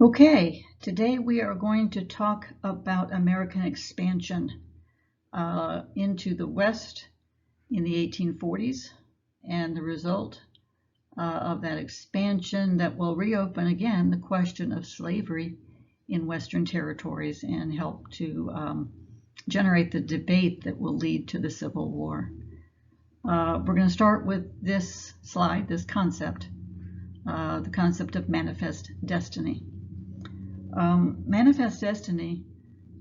Okay, today we are going to talk about American expansion into the West in the 1840s and the result of that expansion that will reopen again the question of slavery in Western territories and help to generate the debate that will lead to the Civil War. We're going to start with this slide, this concept, the concept of manifest destiny. Manifest destiny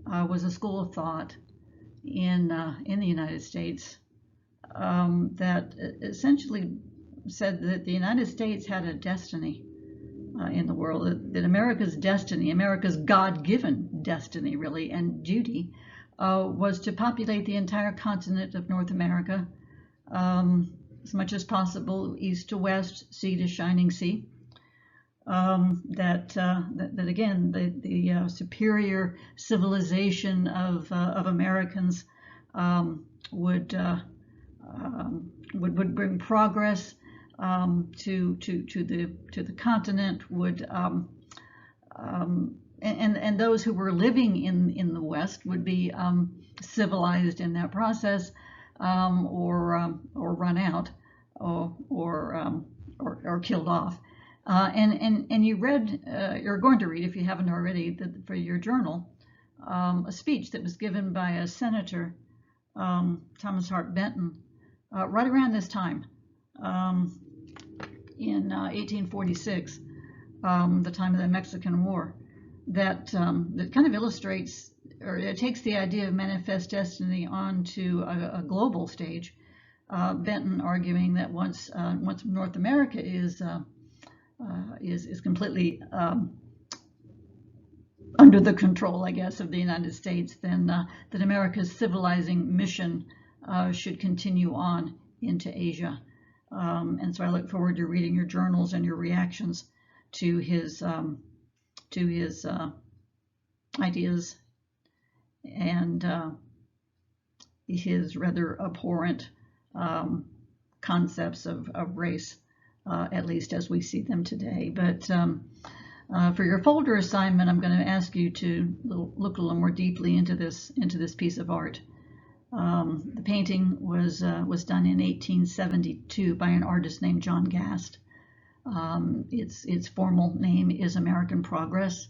was a school of thought in the United States that essentially said that the United States had a destiny in the world, that America's destiny, America's God-given destiny really, and duty was to populate the entire continent of North America as much as possible, east to west, sea to shining sea. That again, the superior civilization of Americans would bring progress to the continent, would and those who were living in the West would be civilized in that process, or run out, or killed off. And you read, you're going to read, if you haven't already, for your journal, a speech that was given by a senator, Thomas Hart Benton, right around this time, in 1846, the time of the Mexican War, that kind of illustrates, or it takes the idea of manifest destiny onto a global stage. Benton arguing that once North America is completely under the control, I guess, of the United States, then that America's civilizing mission should continue on into Asia. And so I look forward to reading your journals and your reactions to his ideas and his rather abhorrent concepts of race. At least as we see them today. But for your folder assignment, I'm going to ask you to look a little more deeply into this piece of art. The painting was done in 1872 by an artist named John Gast. Its formal name is American Progress.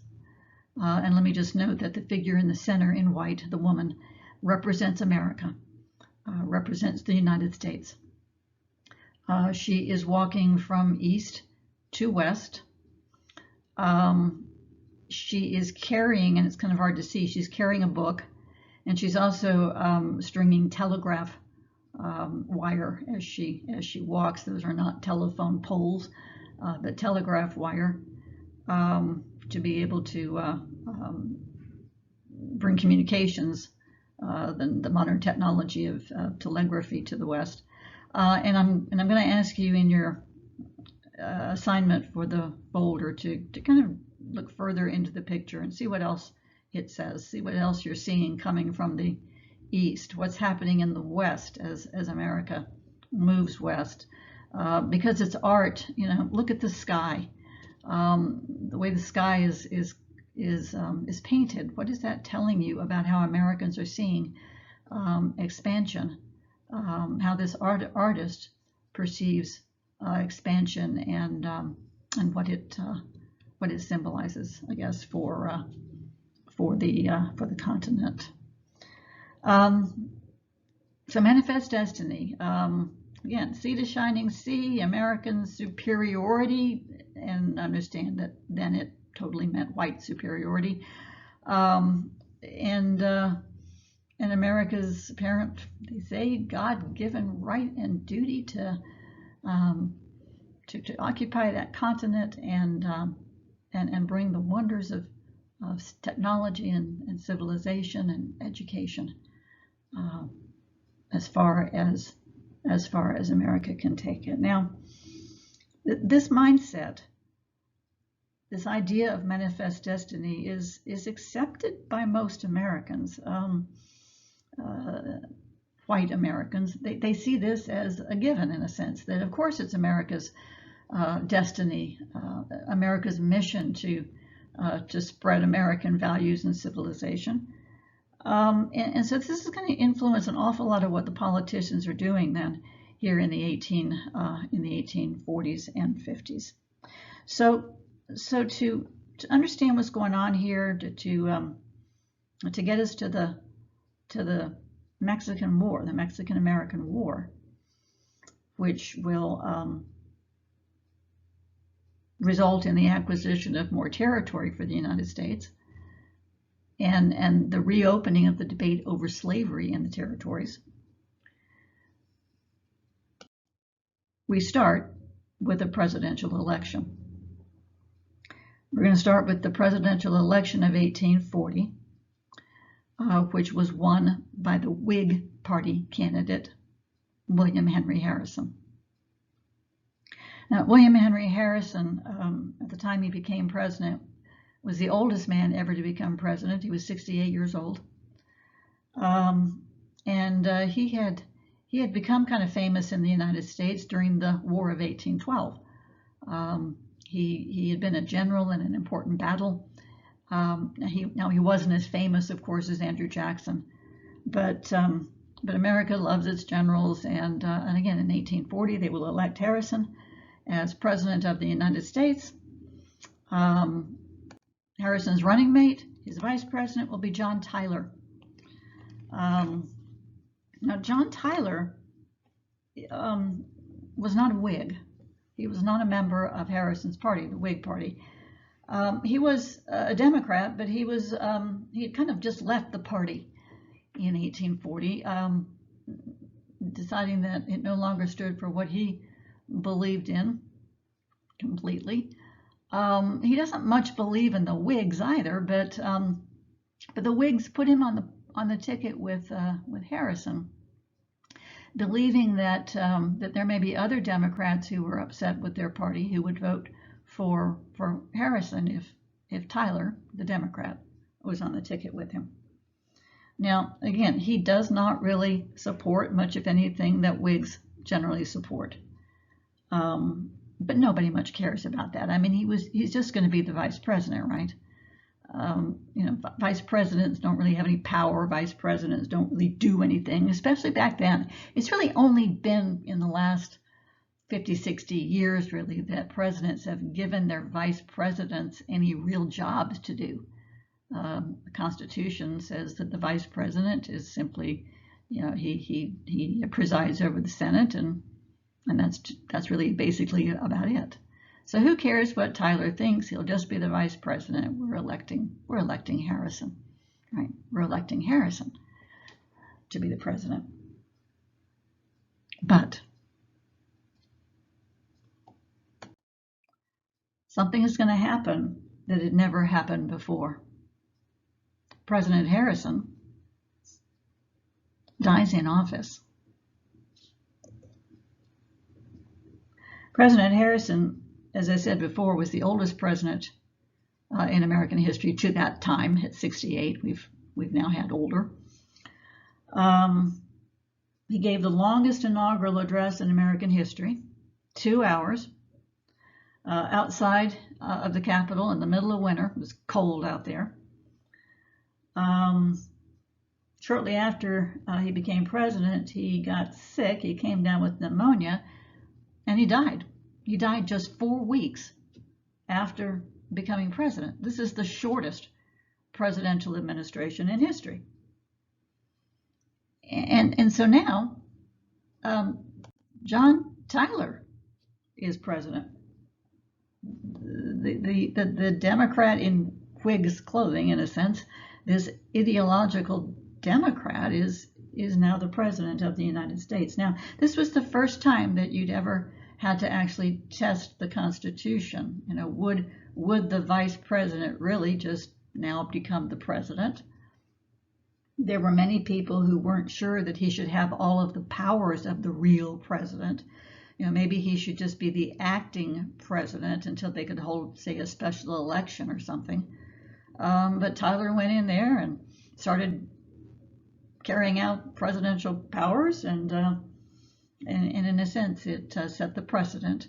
And let me just note that the figure in the center in white, the woman, represents America, represents the United States. She is walking from east to west. She is carrying, and it's kind of hard to see, she's carrying a book, and she's also stringing telegraph wire as she walks. Those are not telephone poles, but telegraph wire, to be able to bring communications, the modern technology of telegraphy to the West. And I'm going to ask you in your assignment for the folder to kind of look further into the picture and see what else it says, see what else you're seeing coming from the east, what's happening in the West as America moves west. Because it's art, look at the sky, the way the sky is painted. What is that telling you about how Americans are seeing expansion? How this artist perceives expansion and what it symbolizes, I guess, for the continent. So manifest destiny. Again, sea to shining sea, American superiority, and understand that then it totally meant white superiority, and America's apparent, they say, God-given right and duty to occupy that continent and bring the wonders of technology and civilization and education as far as America can take it. Now, this mindset, this idea of manifest destiny is accepted by most Americans. White Americans, they see this as a given, in a sense, that of course it's America's destiny, America's mission to to spread American values and civilization. And so this is going to influence an awful lot of what the politicians are doing then here in the 1840s and 50s. So to understand what's going on here, to get us to the Mexican War, the Mexican-American War, which will result in the acquisition of more territory for the United States and the reopening of the debate over slavery in the territories. We start with a presidential election. We're going to start with the presidential election of 1840, which was won by the Whig Party candidate, William Henry Harrison. Now, William Henry Harrison, at the time he became president, was the oldest man ever to become president. He was 68 years old. He had become kind of famous in the United States during the War of 1812. He had been a general in an important battle. He wasn't as famous, of course, as Andrew Jackson, but America loves its generals, and again in 1840 they will elect Harrison as president of the United States. Harrison's running mate, his vice president, will be John Tyler. Now, John Tyler was not a Whig. He was not a member of Harrison's party, the Whig Party. He was a Democrat, but he had kind of just left the party in 1840, deciding that it no longer stood for what he believed in completely. He doesn't much believe in the Whigs either, but the Whigs put him on the ticket with Harrison, believing that there may be other Democrats who were upset with their party who would vote for Harrison if Tyler, the Democrat, was on the ticket with him. Now, again, he does not really support much of anything that Whigs generally support. But nobody much cares about that. I mean, he's just going to be the vice president, right? Vice presidents don't really have any power. Vice presidents don't really do anything, especially back then. It's really only been in the last 50, 60 years, really, that presidents have given their vice presidents any real jobs to do. The Constitution says that the vice president is simply, he presides over the Senate, and that's really basically about it. So who cares what Tyler thinks? He'll just be the vice president. We're electing Harrison, right? We're electing Harrison to be the president. But something is going to happen that had never happened before. President Harrison dies in office. President Harrison, as I said before, was the oldest president in American history to that time at 68. We've now had older. He gave the longest inaugural address in American history, 2 hours, outside of the Capitol in the middle of winter. It was cold out there. Shortly after he became president, he got sick. He came down with pneumonia, and he died. He died just 4 weeks after becoming president. This is the shortest presidential administration in history. And so now, John Tyler is president. The Democrat in Whig's clothing, in a sense, this ideological Democrat is now the president of the United States. Now, this was the first time that you'd ever had to actually test the Constitution. Would the vice president really just now become the president? There were many people who weren't sure that he should have all of the powers of the real president. Maybe he should just be the acting president until they could hold, say, a special election or something. But Tyler went in there and started carrying out presidential powers, and in a sense, it set the precedent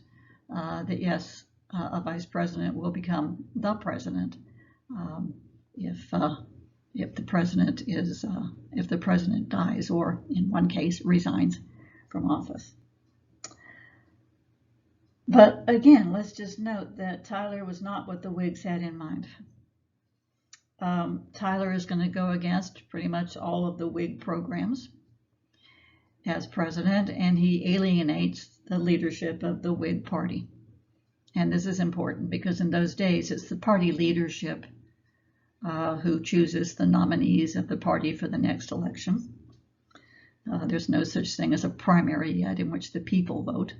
that yes, a vice president will become the president if the president dies, or in one case resigns from office. But again, let's just note that Tyler was not what the Whigs had in mind. Tyler is going to go against pretty much all of the Whig programs as president, and he alienates the leadership of the Whig Party. And this is important because in those days, it's the party leadership who chooses the nominees of the party for the next election. There's no such thing as a primary yet in which the people vote.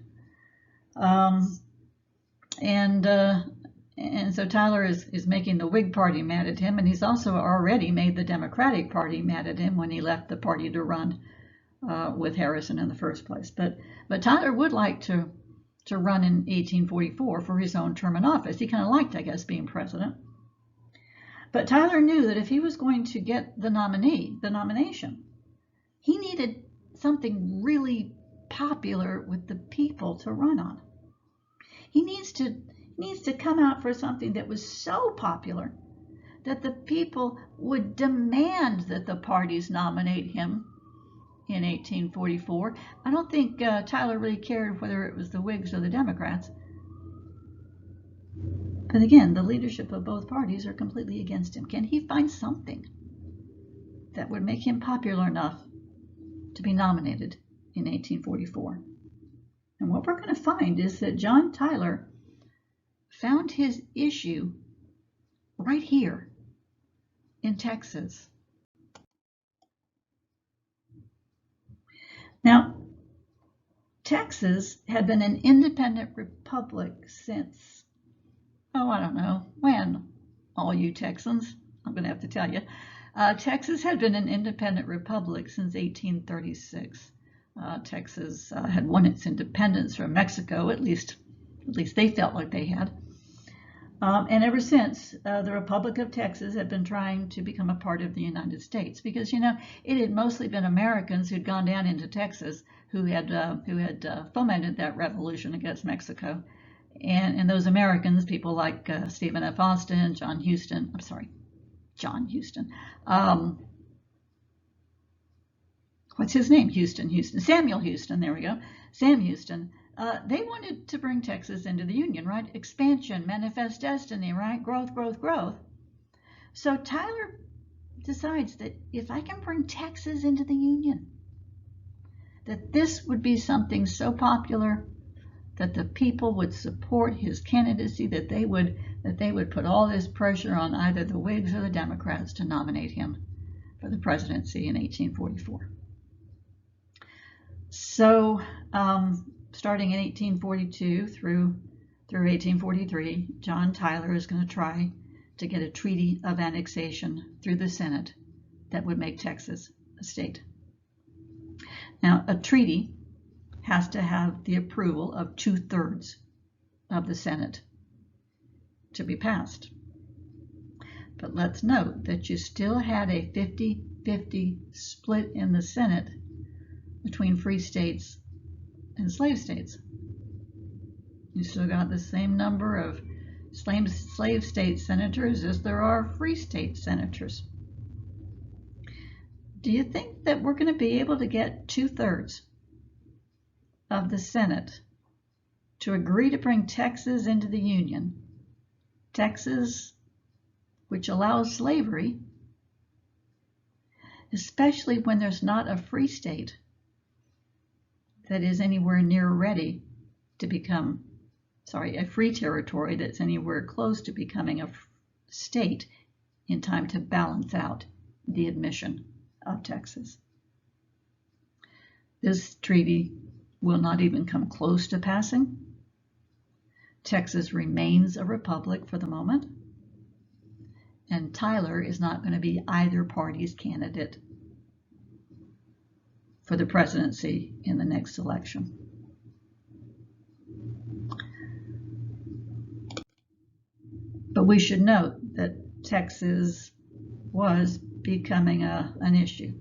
And so Tyler is making the Whig Party mad at him, and he's also already made the Democratic Party mad at him when he left the party to run with Harrison in the first place. But Tyler would like to run in 1844 for his own term in office. He kind of liked, I guess, being president. But Tyler knew that if he was going to get the nomination, he needed something really popular with the people to run on. He needs to come out for something that was so popular that the people would demand that the parties nominate him in 1844. I don't think Tyler really cared whether it was the Whigs or the Democrats. But again, the leadership of both parties are completely against him. Can he find something that would make him popular enough to be nominated in 1844? And what we're going to find is that John Tyler found his issue right here in Texas. Now, Texas had been an independent republic since, I don't know when, all you Texans, I'm going to have to tell you. Texas had been an independent republic since 1836. Texas had won its independence from Mexico, at least they felt like they had. And ever since, the Republic of Texas had been trying to become a part of the United States because, it had mostly been Americans who'd gone down into Texas who had fomented that revolution against Mexico. And those Americans, people like Stephen F. Austin, John Houston. What's his name? Samuel Houston, there we go. Sam Houston. They wanted to bring Texas into the Union, right? Expansion, manifest destiny, right? Growth. So Tyler decides that if I can bring Texas into the Union, that this would be something so popular that the people would support his candidacy, that they would put all this pressure on either the Whigs or the Democrats to nominate him for the presidency in 1844. So, starting in 1842 through 1843, John Tyler is going to try to get a treaty of annexation through the Senate that would make Texas a state. Now, a treaty has to have the approval of 2/3 of the Senate to be passed. But let's note that you still had a 50-50 split in the Senate between free states and slave states. You still got the same number of slave state senators as there are free state senators. Do you think that we're going to be able to get 2/3 of the Senate to agree to bring Texas into the Union? Texas, which allows slavery, especially when there's not a free state that is anywhere near ready to become, a free territory that's anywhere close to becoming a state in time to balance out the admission of Texas. This treaty will not even come close to passing. Texas remains a republic for the moment, and Tyler is not going to be either party's candidate for the presidency in the next election. But we should note that Texas was becoming an issue.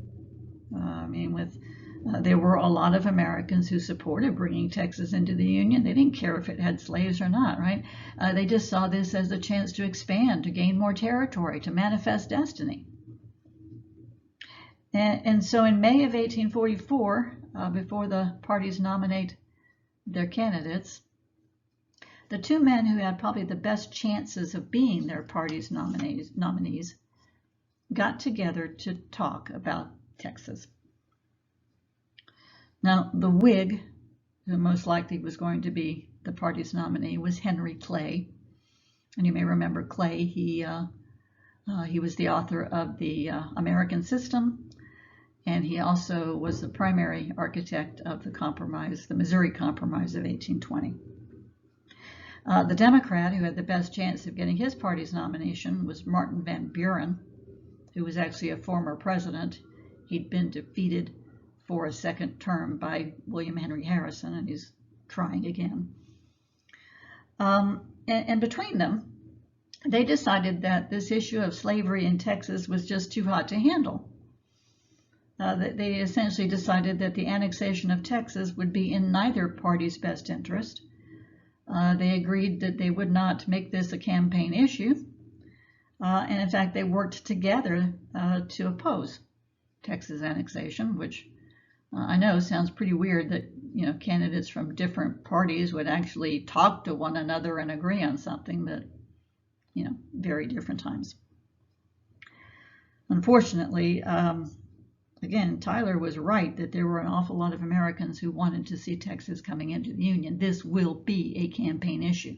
With There were a lot of Americans who supported bringing Texas into the Union. They didn't care if it had slaves or not, right? They just saw this as a chance to expand, to gain more territory, to manifest destiny. And so in May of 1844, before the parties nominate their candidates, the two men who had probably the best chances of being their party's nominees got together to talk about Texas. Now, the Whig, who most likely was going to be the party's nominee, was Henry Clay. And you may remember Clay. He was the author of the American System, and he also was the primary architect of the compromise, the Missouri Compromise of 1820. The Democrat who had the best chance of getting his party's nomination was Martin Van Buren, who was actually a former president. He'd been defeated for a second term by William Henry Harrison, and he's trying again. And between them, they decided that this issue of slavery in Texas was just too hot to handle. They essentially decided that the annexation of Texas would be in neither party's best interest. They agreed that they would not make this a campaign issue. And in fact, they worked together to oppose Texas annexation, which I know sounds pretty weird that, you know, candidates from different parties would actually talk to one another and agree on something, but, you know, very different times. Unfortunately, again, Tyler was right that there were an awful lot of Americans who wanted to see Texas coming into the Union. This will be a campaign issue.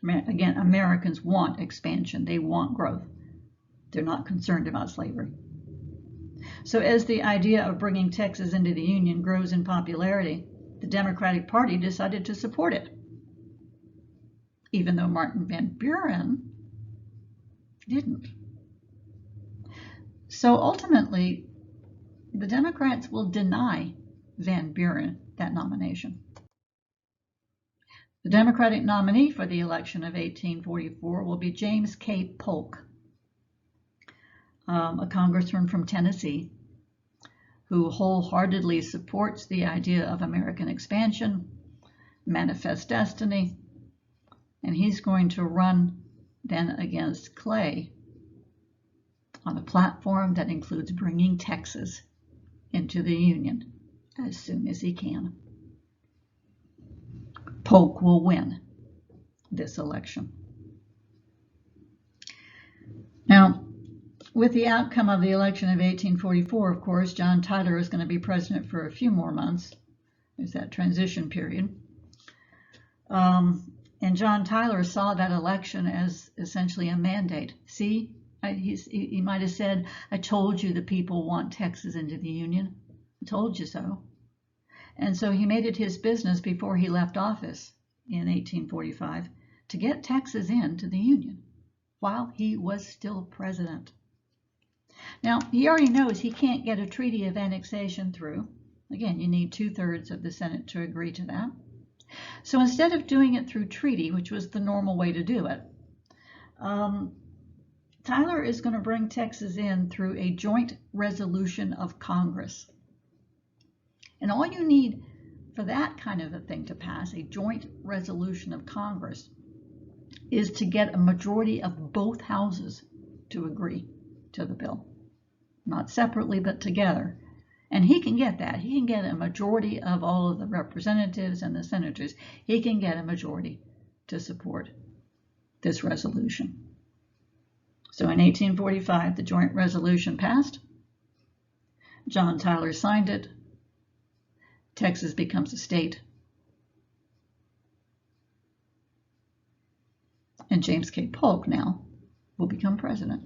Again, Americans want expansion. They want growth. They're not concerned about slavery. So as the idea of bringing Texas into the Union grows in popularity, the Democratic Party decided to support it, even though Martin Van Buren didn't. So ultimately, the Democrats will deny Van Buren that nomination. The Democratic nominee for the election of 1844 will be James K. Polk, a congressman from Tennessee who wholeheartedly supports the idea of American expansion, manifest destiny, and he's going to run then against Clay on a platform that includes bringing Texas into the Union as soon as he can. Polk will win this election. Now, with the outcome of the election of 1844, of course, John Tyler is going to be president for a few more months. There's that transition period. And John Tyler saw that election as essentially a mandate. See, he might have said, I told you the people want Texas into the Union. I told you so. And so he made it his business before he left office in 1845 to get Texas into the Union while he was still president. Now, he already knows he can't get a treaty of annexation through. Again, you need 2/3 of the Senate to agree to that. So instead of doing it through treaty, which was the normal way to do it, Tyler is going to bring Texas in through a joint resolution of Congress. And all you need for that kind of a thing to pass, a joint resolution of Congress, is to get a majority of both houses to agree to the bill. Not separately, but together. And he can get that. He can get a majority of all of the representatives and the senators. He can get a majority to support this resolution. So in 1845, the joint resolution passed. John Tyler signed it. Texas becomes a state. And James K. Polk now will become president.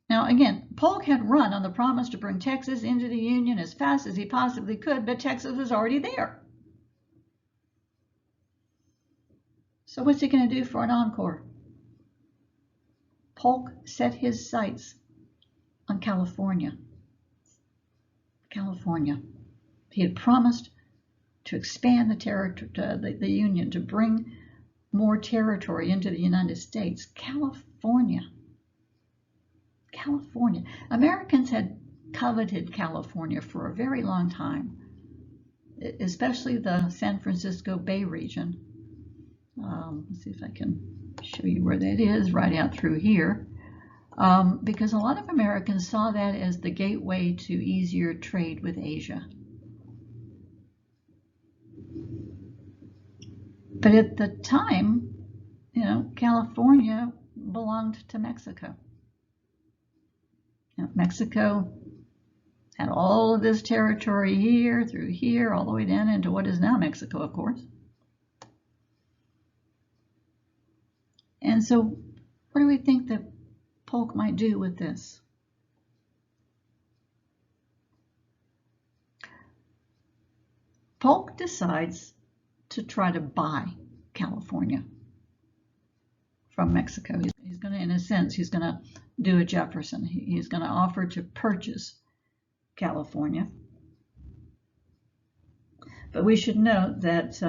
Now, again, Polk had run on the promise to bring Texas into the Union as fast as he possibly could, but Texas was already there. So what's he going to do for an encore? Polk set his sights on California. California. He had promised to expand the Union, to bring more territory into the United States. California. California. Americans had coveted California for a very long time, especially the San Francisco Bay region. Let's see if I can show you where that is, right out through here. Because a lot of Americans saw that as the gateway to easier trade with Asia. But at the time, you know, California belonged to Mexico. Now, Mexico had all of this territory here, through here, all the way down into what is now Mexico, of course. And so what do we think that Polk might do with this? Polk decides to try to buy California from Mexico. He's going to, in a sense, he's going to do a Jefferson. He's going to offer to purchase California. But we should note that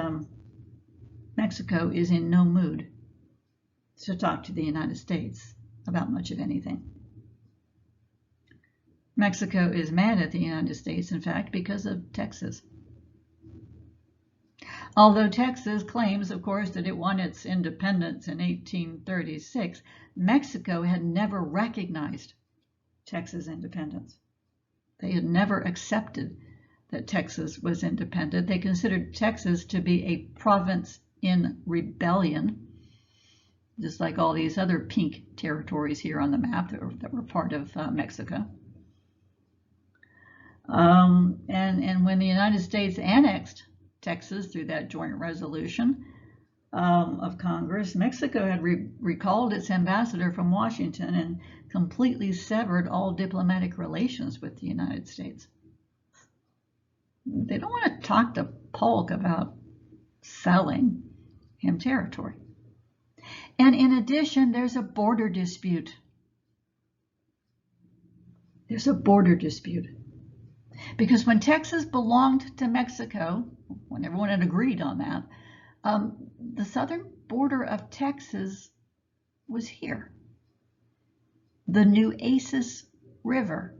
Mexico is in no mood to talk to the United States about much of anything. Mexico is mad at the United States, in fact, because of Texas. Although Texas claims, of course, that it won its independence in 1836, Mexico had never recognized Texas independence. They had never accepted that Texas was independent. They considered Texas to be a province in rebellion, just like all these other pink territories here on the map that were part of Mexico. And when the United States annexed Texas through that joint resolution of Congress, Mexico had recalled its ambassador from Washington and completely severed all diplomatic relations with the United States. They don't want to talk to Polk about selling him territory. And in addition, there's a border dispute. There's a border dispute. Because when Texas belonged to Mexico, when everyone had agreed on that, the southern border of Texas was here. The Nueces River,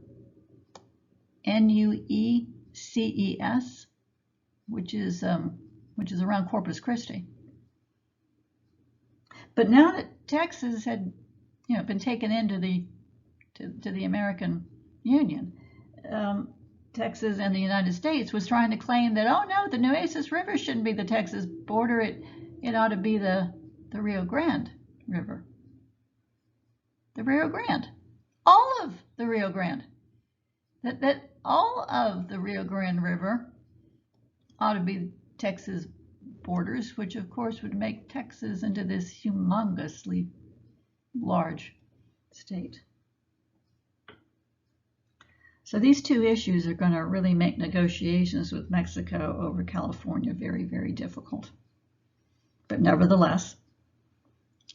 Nueces, which is around Corpus Christi. But now that Texas had, been taken into the American Union, Texas and the United States was trying to claim that, oh no, the Nueces River shouldn't be the Texas border. It ought to be the Rio Grande River. The Rio Grande. All of the Rio Grande. That all of the Rio Grande River ought to be Texas borders, which of course would make Texas into this humongously large state. So these two issues are going to really make negotiations with Mexico over California very, very difficult. But nevertheless,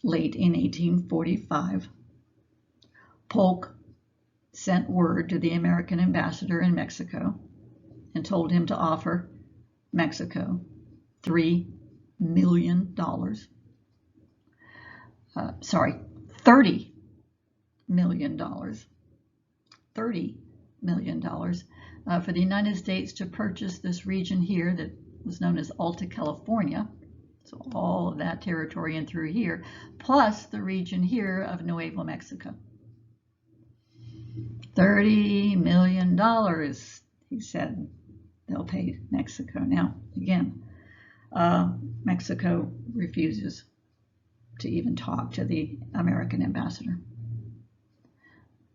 late in 1845, Polk sent word to the American ambassador in Mexico and told him to offer Mexico $3 million. $30 million. $30 million for the United States to purchase this region here that was known as Alta California. So all of that territory in through here, plus the region here of Nuevo Mexico. $30 million, he said, they'll pay Mexico. Now, again, Mexico refuses to even talk to the American ambassador.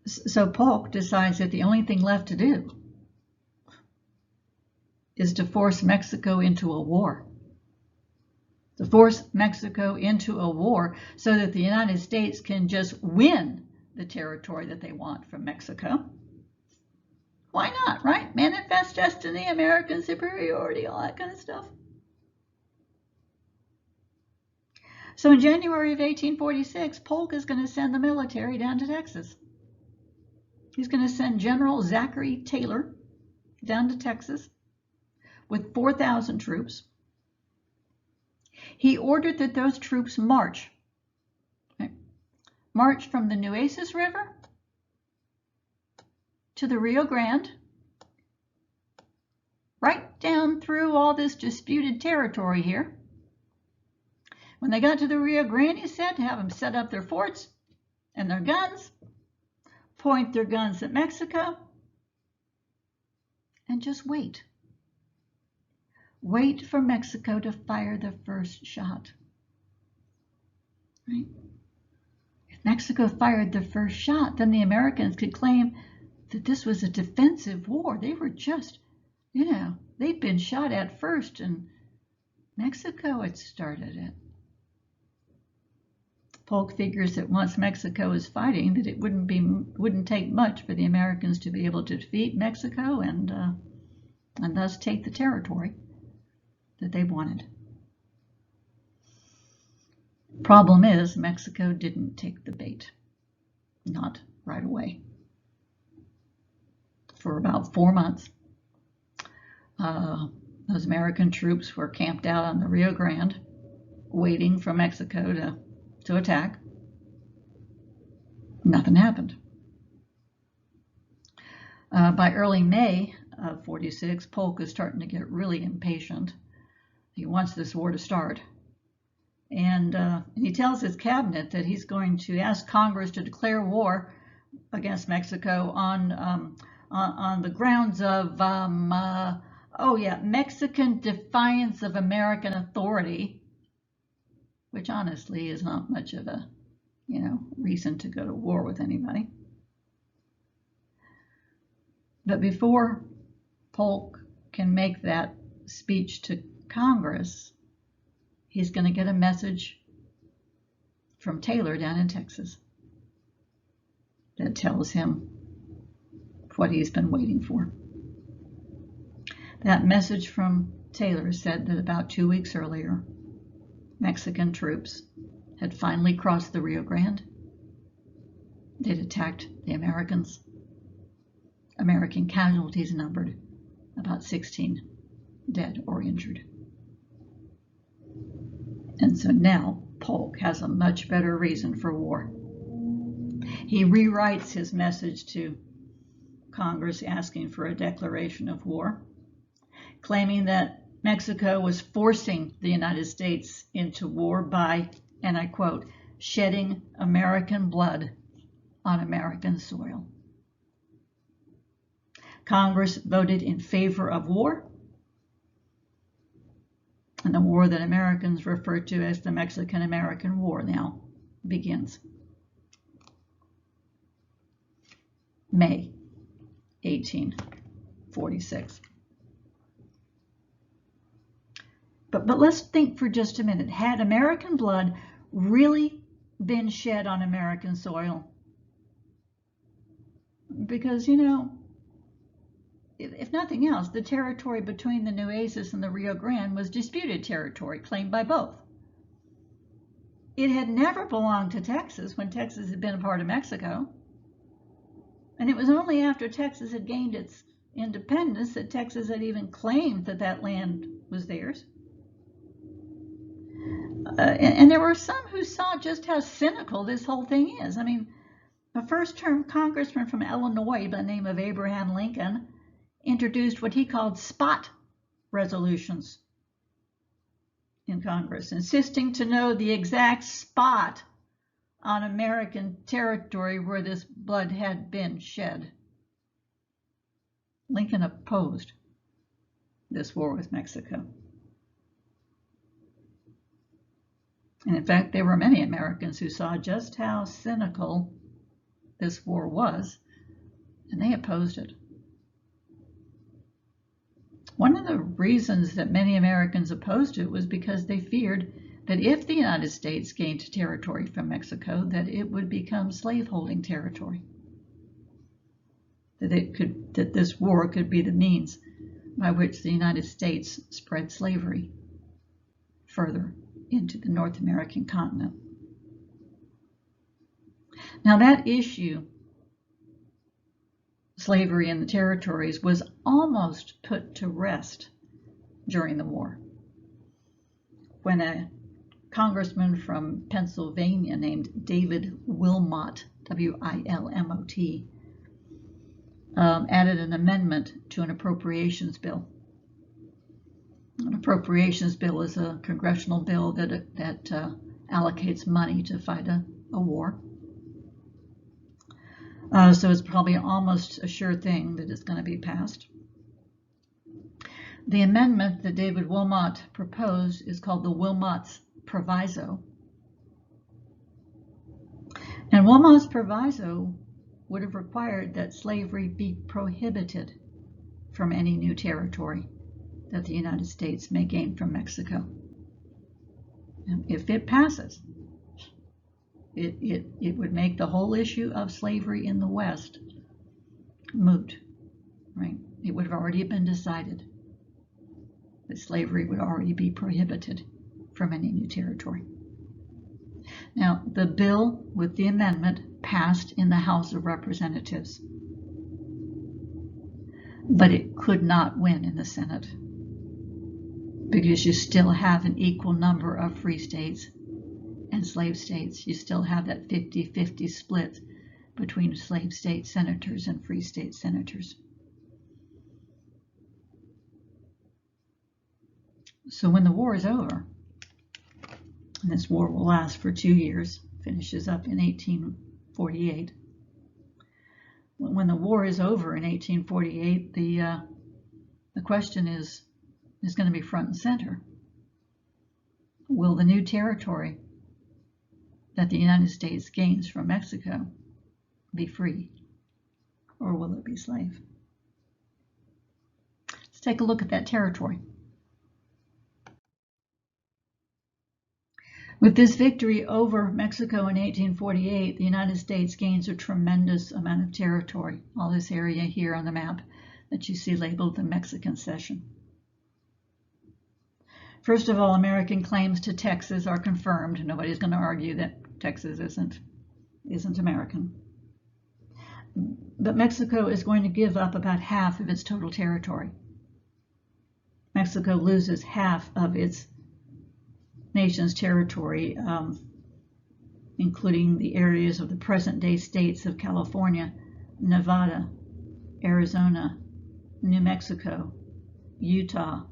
So Polk decides that the only thing left to do is to force Mexico into a war. To force Mexico into a war so that the United States can just win the territory that they want from Mexico. Why not, right? Manifest destiny, American superiority, all that kind of stuff. So in January of 1846, Polk is going to send the military down to Texas. He's going to send General Zachary Taylor down to Texas with 4,000 troops. He ordered that those troops march from the Nueces River to the Rio Grande, right down through all this disputed territory here. When they got to the Rio Grande, he said, have them set up their forts and their guns, point their guns at Mexico, and just wait. Wait for Mexico to fire the first shot. Right? If Mexico fired the first shot, then the Americans could claim that this was a defensive war. They were just, they'd been shot at first, and Mexico had started it. Polk figures that once Mexico is fighting, that it wouldn't take much for the Americans to be able to defeat Mexico and thus take the territory that they wanted. Problem is, Mexico didn't take the bait. Not right away. For about 4 months, those American troops were camped out on the Rio Grande, waiting for Mexico to attack. Nothing happened. By early May of 46, Polk is starting to get really impatient. He wants this war to start. And he tells his cabinet that he's going to ask Congress to declare war against Mexico on the grounds of, Mexican defiance of American authority, which honestly is not much of a, reason to go to war with anybody. But before Polk can make that speech to Congress, he's going to get a message from Taylor down in Texas that tells him what he's been waiting for. That message from Taylor said that about 2 weeks earlier, Mexican troops had finally crossed the Rio Grande. They'd attacked the Americans. American casualties numbered about 16 dead or injured. And so now Polk has a much better reason for war. He rewrites his message to Congress asking for a declaration of war, claiming that Mexico was forcing the United States into war by, and I quote, shedding American blood on American soil. Congress voted in favor of war, and the war that Americans refer to as the Mexican-American War now begins. May 1846. But let's think for just a minute. Had American blood really been shed on American soil? Because, if nothing else, the territory between the Nueces and the Rio Grande was disputed territory claimed by both. It had never belonged to Texas when Texas had been a part of Mexico. And it was only after Texas had gained its independence that Texas had even claimed that that land was theirs. And there were some who saw just how cynical this whole thing is. I mean, a first-term congressman from Illinois by the name of Abraham Lincoln introduced what he called spot resolutions in Congress, insisting to know the exact spot on American territory where this blood had been shed. Lincoln opposed this war with Mexico. And in fact, there were many Americans who saw just how cynical this war was, and they opposed it. One of the reasons that many Americans opposed it was because they feared that if the United States gained territory from Mexico, that it would become slaveholding territory. That this war could be the means by which the United States spread slavery further into the North American continent. Now that issue, slavery in the territories, was almost put to rest during the war when a congressman from Pennsylvania named David Wilmot, W-I-L-M-O-T, added an amendment to an appropriations bill. An appropriations bill is a congressional bill that allocates money to fight a war. So it's probably almost a sure thing that it's going to be passed. The amendment that David Wilmot proposed is called the Wilmot's Proviso. And Wilmot's Proviso would have required that slavery be prohibited from any new territory that the United States may gain from Mexico. And if it passes, it would make the whole issue of slavery in the West moot, right? It would have already been decided that slavery would already be prohibited from any new territory. Now, the bill with the amendment passed in the House of Representatives, but it could not win in the Senate because you still have an equal number of free states and slave states. You still have that 50-50 split between slave state senators and free state senators. So when the war is over, and this war will last for 2 years, finishes up in 1848. When the war is over in 1848, the question is going to be front and center. Will the new territory that the United States gains from Mexico be free, or will it be slave? Let's take a look at that territory. With this victory over Mexico in 1848, the United States gains a tremendous amount of territory, all this area here on the map that you see labeled the Mexican Cession. First of all, American claims to Texas are confirmed. Nobody's going to argue that Texas isn't American. But Mexico is going to give up about half of its total territory. Mexico loses half of its nation's territory, including the areas of the present-day states of California, Nevada, Arizona, New Mexico, Utah,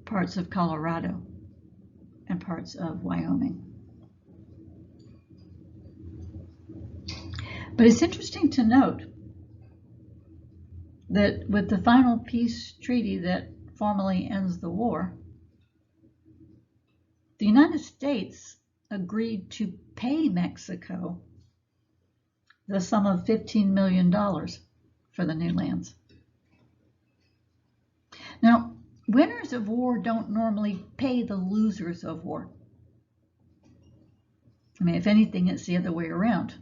parts of Colorado, and parts of Wyoming. But it's interesting to note that with the final peace treaty that formally ends the war, the United States agreed to pay Mexico the sum of $15 million for the new lands. Now, winners of war don't normally pay the losers of war. I mean, if anything, it's the other way around.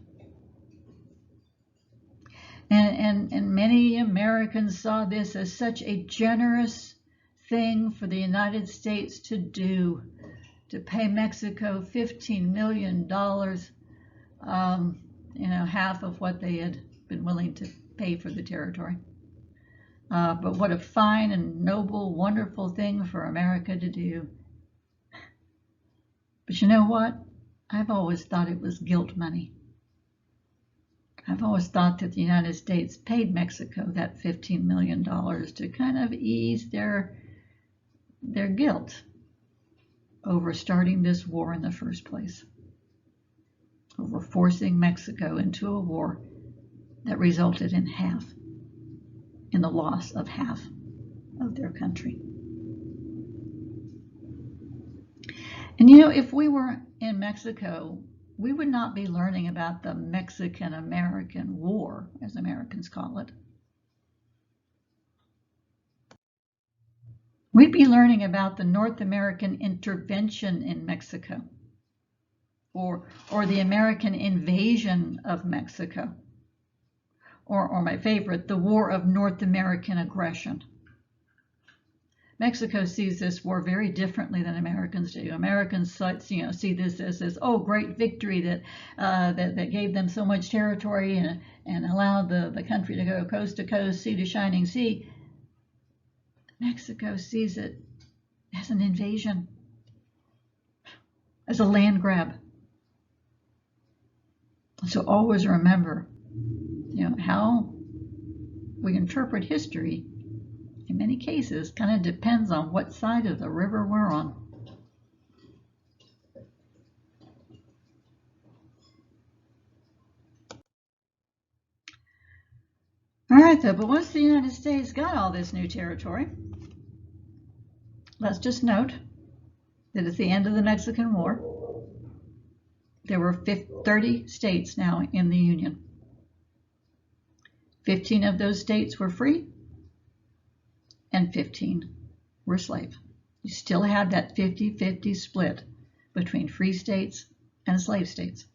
And many Americans saw this as such a generous thing for the United States to do, to pay Mexico $15 million, half of what they had been willing to pay for the territory. But what a fine and noble, wonderful thing for America to do. But you know what? I've always thought it was guilt money. I've always thought that the United States paid Mexico that $15 million to kind of ease their guilt over starting this war in the first place, over forcing Mexico into a war that resulted in the loss of half of their country. And if we were in Mexico, we would not be learning about the Mexican-American War, as Americans call it. We'd be learning about the North American intervention in Mexico, or the American invasion of Mexico, or my favorite, the War of North American Aggression. Mexico sees this war very differently than Americans do. Americans see this as this great victory that gave them so much territory and allowed the country to go coast to coast, sea to shining sea. Mexico sees it as an invasion, as a land grab. So always remember, how we interpret history, in many cases, kind of depends on what side of the river we're on. All right, though, but once the United States got all this new territory, let's just note that at the end of the Mexican War, there were 30 states now in the Union. 15 of those states were free, and 15 were slave. You still had that 50-50 split between free states and slave states.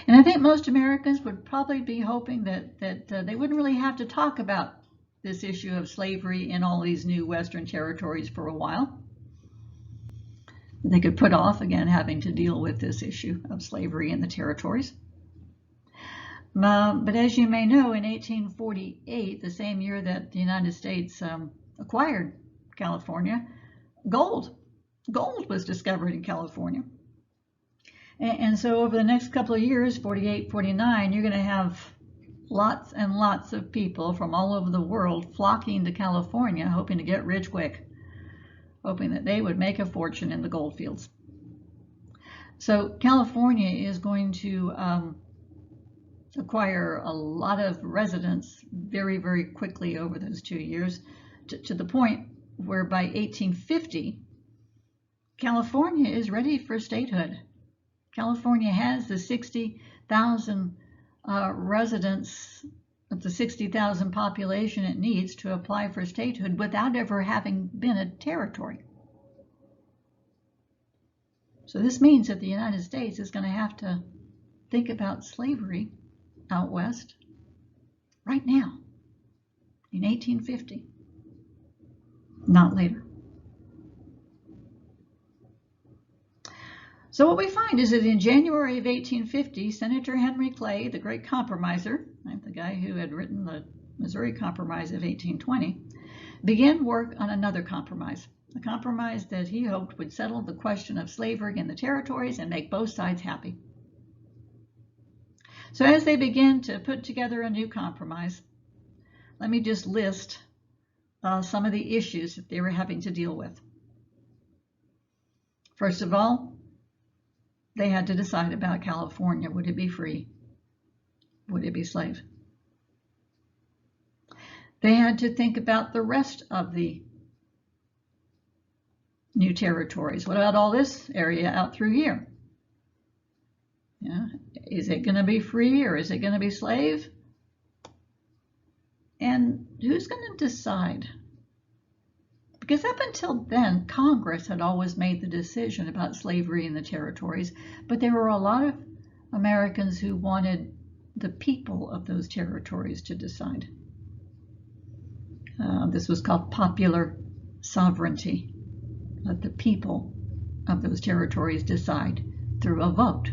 And I think most Americans would probably be hoping that they wouldn't really have to talk about this issue of slavery in all these new Western territories for a while. They could put off, again, having to deal with this issue of slavery in the territories. But as you may know, in 1848, the same year that the United States acquired California, gold was discovered in California. And so over the next couple of years, 48, 49, you're going to have lots and lots of people from all over the world flocking to California, hoping to get rich quick, hoping that they would make a fortune in the gold fields. So California is going to acquire a lot of residents very, very quickly over those 2 years, to the point where by 1850, California is ready for statehood. California has the 60,000 residents, the 60,000 population it needs to apply for statehood without ever having been a territory. So this means that the United States is going to have to think about slavery out west right now, in 1850, not later. So what we find is that in January of 1850, Senator Henry Clay, the great compromiser, the guy who had written the Missouri Compromise of 1820, began work on another compromise, a compromise that he hoped would settle the question of slavery in the territories and make both sides happy. So as they begin to put together a new compromise, let me just list some of the issues that they were having to deal with. First of all, they had to decide about California. Would it be free? Would it be slave? They had to think about the rest of the new territories. What about all this area out through here? Yeah, is it going to be free or is it going to be slave? And who's going to decide? Because up until then, Congress had always made the decision about slavery in the territories, but there were a lot of Americans who wanted the people of those territories to decide. This was called popular sovereignty. Let the people of those territories decide through a vote.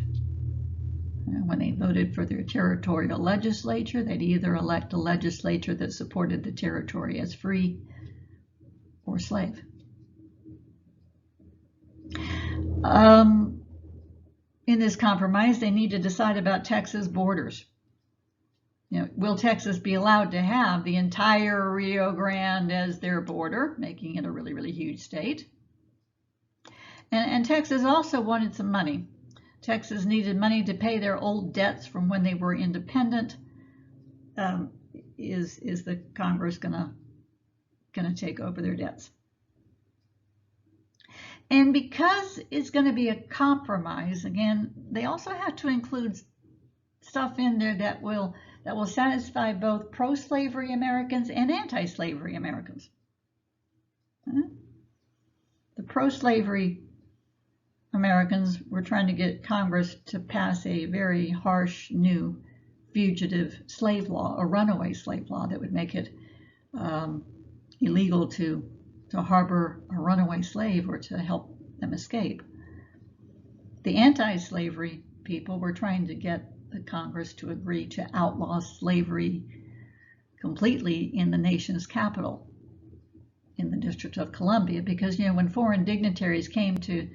When they voted for their territorial legislature, they'd either elect a legislature that supported the territory as free or slave. In this compromise, they need to decide about Texas borders. Will Texas be allowed to have the entire Rio Grande as their border, making it a really, really huge state? And Texas also wanted some money. Texas needed money to pay their old debts from when they were independent. Is the Congress going to take over their debts? And because it's going to be a compromise, again, they also have to include stuff in there that will satisfy both pro-slavery Americans and anti-slavery Americans. The pro-slavery Americans were trying to get Congress to pass a very harsh new fugitive slave law, a runaway slave law that would make it illegal to harbor a runaway slave or to help them escape. The anti-slavery people were trying to get the Congress to agree to outlaw slavery completely in the nation's capital, in the District of Columbia, because when foreign dignitaries came to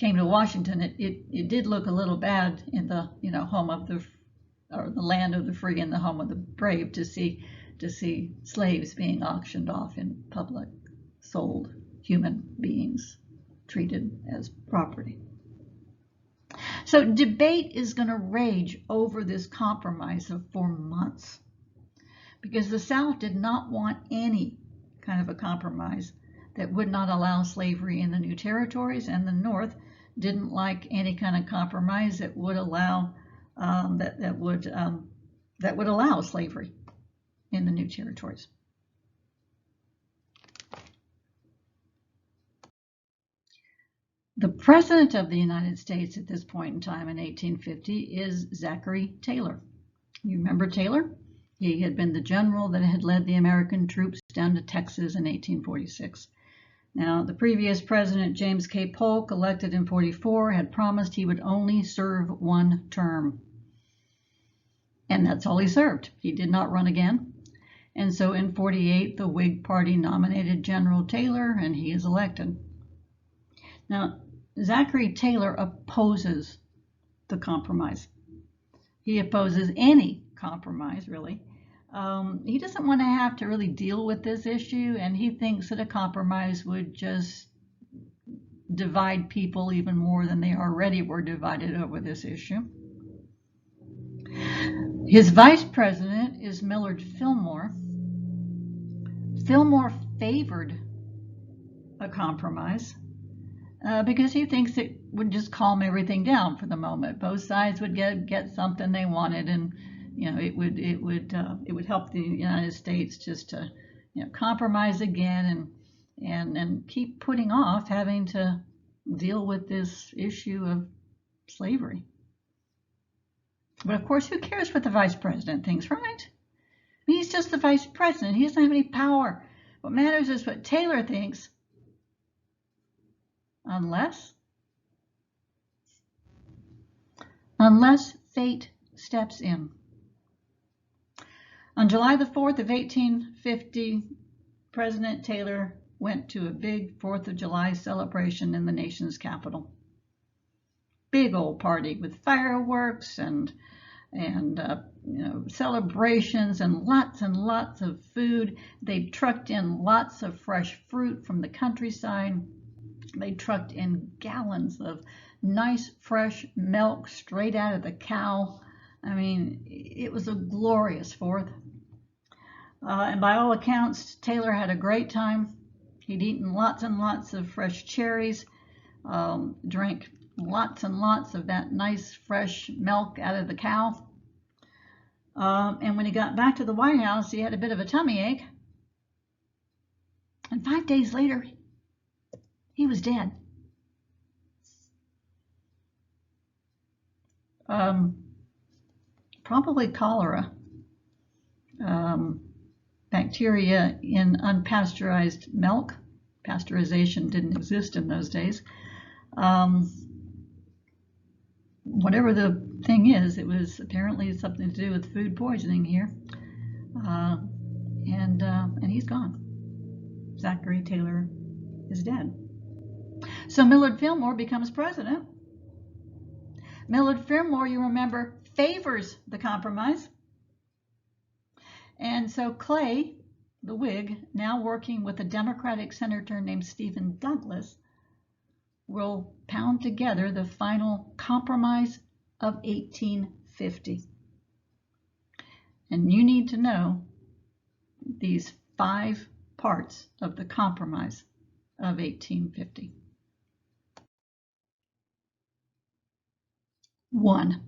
Washington, it did look a little bad in the home of the or the land of the free and the home of the brave, to see slaves being auctioned off in public, sold, human beings treated as property. So debate is going to rage over this compromise for months, because the South did not want any kind of a compromise that would not allow slavery in the new territories, and the North didn't like any kind of compromise that would allow that would allow slavery in the new territories. The President of the United States at this point in time in 1850 is Zachary Taylor. You remember Taylor? He had been the general that had led the American troops down to Texas in 1846. Now, the previous president, James K. Polk, elected in 44, had promised he would only serve one term. And that's all he served. He did not run again. And so in 48, the Whig Party nominated General Taylor, and he is elected. Now, Zachary Taylor opposes the compromise. He opposes any compromise, really. He doesn't want to have to really deal with this issue, and he thinks that a compromise would just divide people even more than they already were divided over this issue. His vice president is Millard Fillmore. Fillmore favored a compromise because he thinks it would just calm everything down for the moment. Both sides would get something they wanted, and it would help the United States just to compromise again and keep putting off having to deal with this issue of slavery. But of course, who cares what the vice president thinks, right? I mean, he's just the vice president. He doesn't have any power. What matters is what Taylor thinks, unless fate steps in. On July the 4th of 1850, President Taylor went to a big 4th of July celebration in the nation's capital. Big old party with fireworks and celebrations and lots of food. They trucked in lots of fresh fruit from the countryside. They trucked in gallons of nice fresh milk straight out of the cow. I mean, it was a glorious 4th. And by all accounts, Taylor had a great time. He'd eaten lots and lots of fresh cherries, drank lots and lots of that nice fresh milk out of the cow. And when he got back to the White House, he had a bit of a tummy ache. And 5 days later, he was dead. Probably cholera. Bacteria in unpasteurized milk. Pasteurization didn't exist in those days. Whatever the thing is, it was apparently something to do with food poisoning here. And he's gone. Zachary Taylor is dead. So Millard Fillmore becomes president. Millard Fillmore, you remember, favors the compromise. And so Clay, the Whig, now working with a Democratic senator named Stephen Douglas, will pound together the final compromise of 1850. And you need to know these 5 parts of the compromise of 1850. 1.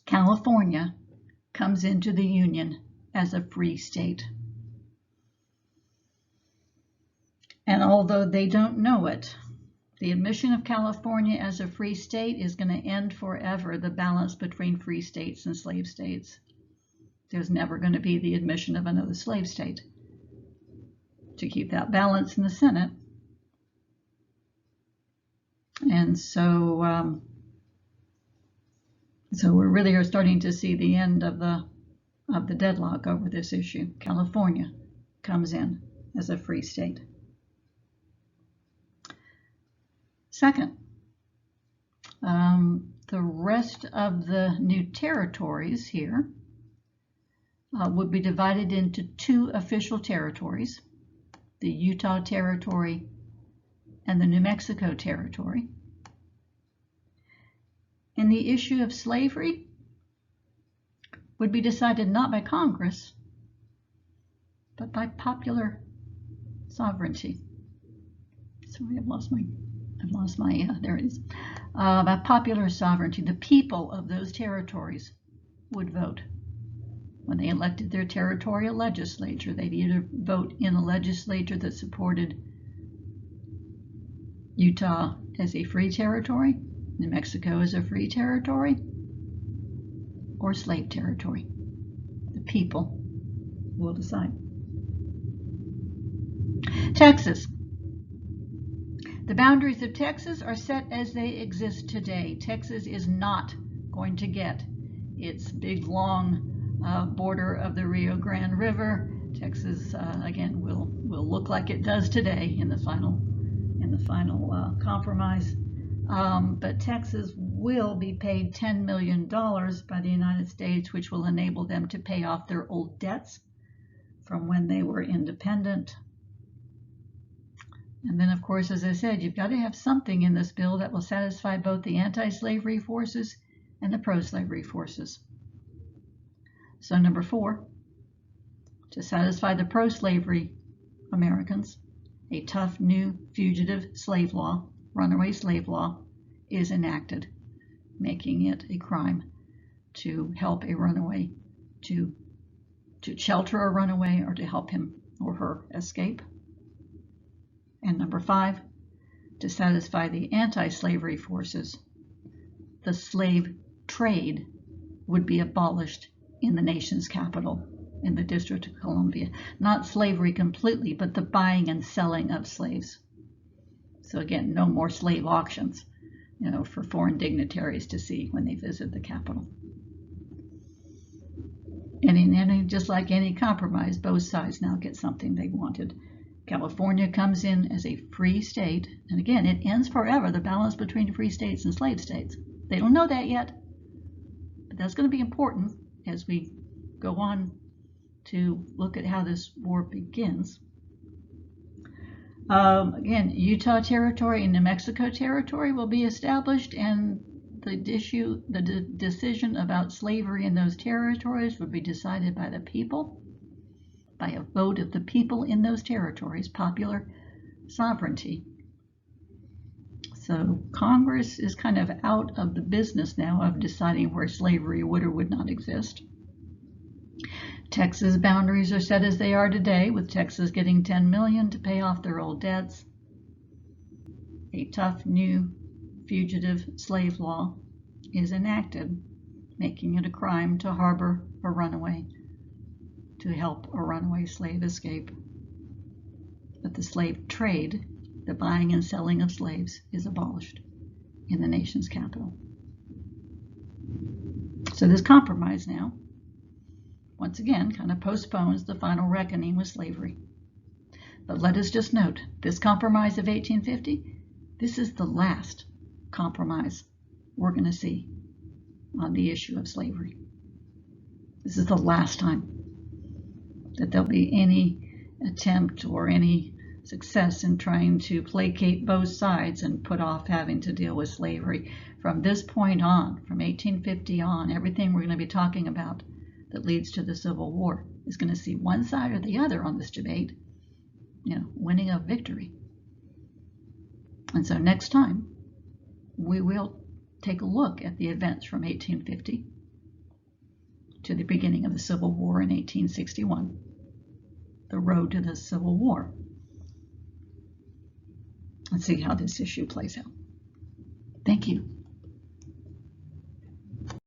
California comes into the Union as a free state. And although they don't know it, the admission of California as a free state is going to end forever the balance between free states and slave states. There's never going to be the admission of another slave state to keep that balance in the Senate. And so we really are starting to see the end of the deadlock over this issue. California comes in as a free state. Second, The rest of the new territories here would be divided into two official territories, the Utah Territory and the New Mexico Territory. And the issue of slavery would be decided not by Congress, but by popular sovereignty. Sorry, I've lost my, there it is. By popular sovereignty, the people of those territories would vote. When they elected their territorial legislature, they'd either vote in a legislature that supported Utah as a free territory, New Mexico as a free territory, or slave territory. The people will decide. Texas. The boundaries of Texas are set as they exist today. Texas is not going to get its big, long border of the Rio Grande River. Texas, again, will look like it does today in the final compromise. But Texas will be paid $10 million by the United States, which will enable them to pay off their old debts from when they were independent. And then, of course, as I said, you've got to have something in this bill that will satisfy both the anti-slavery forces and the pro-slavery forces. So number 4, to satisfy the pro-slavery Americans, a tough new fugitive slave law, runaway slave law, is enacted, making it a crime to help a runaway, to shelter a runaway, or to help him or her escape. And number 5, to satisfy the anti-slavery forces, the slave trade would be abolished in the nation's capital, in the District of Columbia. Not slavery completely, but the buying and selling of slaves. So again, no more slave auctions, for foreign dignitaries to see when they visit the capital. And just like any compromise, both sides now get something they wanted. California comes in as a free state, and again, it ends forever the balance between free states and slave states. They don't know that yet, but that's going to be important as we go on to look at how this war begins. Again, Utah Territory and New Mexico Territory will be established, and the decision about slavery in those territories would be decided by the people, by a vote of the people in those territories, popular sovereignty. So Congress is kind of out of the business now of deciding where slavery would or would not exist. Texas boundaries are set as they are today, with Texas getting $10 million to pay off their old debts. A tough new fugitive slave law is enacted, making it a crime to harbor a runaway, to help a runaway slave escape. But the slave trade, the buying and selling of slaves, is abolished in the nation's capital. So this compromise now, once again, kind of postpones the final reckoning with slavery. But let us just note, this compromise of 1850, this is the last compromise we're going to see on the issue of slavery. This is the last time that there'll be any attempt or any success in trying to placate both sides and put off having to deal with slavery. From this point on, from 1850 on, everything we're going to be talking about that leads to the Civil War is going to see one side or the other on this debate, winning a victory. And so next time, we will take a look at the events from 1850 to the beginning of the Civil War in 1861, the road to the Civil War, and see how this issue plays out. Thank you.